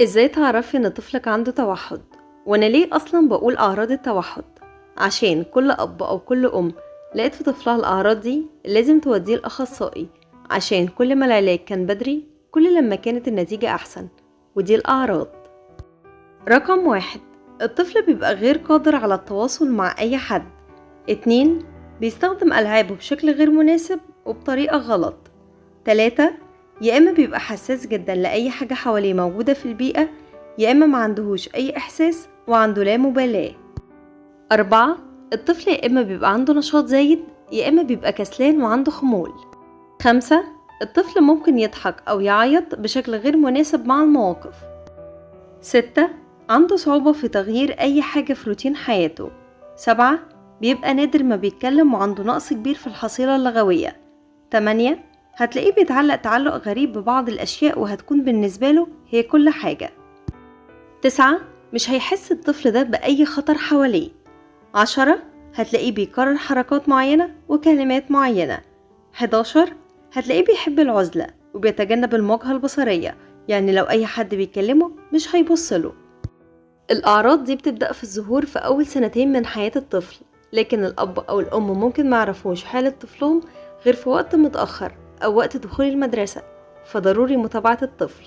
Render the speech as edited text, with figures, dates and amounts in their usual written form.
ازاي تعرفي ان طفلك عنده توحد؟ وانا ليه اصلا بقول اعراض التوحد؟ عشان كل اب او كل ام لقيت في طفلها الاعراض دي لازم توديه الاخصائي، عشان كل ما العلاج كان بدري كل لما كانت النتيجة احسن. ودي الاعراض: رقم 1، الطفل بيبقى غير قادر على التواصل مع اي حد. 2، بيستخدم العابه بشكل غير مناسب وبطريقة غلط. 3، يا إما بيبقى حساس جدا لأي حاجة حواليه موجودة في البيئة، يا إما ما عندهوش أي إحساس وعنده لا مبالاة. 4، الطفل يا إما بيبقى عنده نشاط زايد، يا إما بيبقى كسلان وعنده خمول. 5، الطفل ممكن يضحك أو يعيط بشكل غير مناسب مع المواقف. 6، عنده صعوبة في تغيير أي حاجة في روتين حياته. 7، بيبقى نادر ما بيتكلم وعنده نقص كبير في الحصيلة اللغوية. 8، هتلاقيه بيتعلق تعلق غريب ببعض الأشياء وهتكون بالنسبة له هي كل حاجة. 9، مش هيحس الطفل ده بأي خطر حواليه. 10، هتلاقيه بيكرر حركات معينة وكلمات معينة. 11، هتلاقيه بيحب العزلة وبيتجنب المواجهة البصرية، يعني لو أي حد بيكلمه مش هيبصله. الأعراض دي بتبدأ في الظهور في أول سنتين من حياة الطفل، لكن الأب أو الأم ممكن ما يعرفوش حالة طفلهم غير في وقت متأخر أو وقت دخول المدرسة، فضروري متابعة الطفل.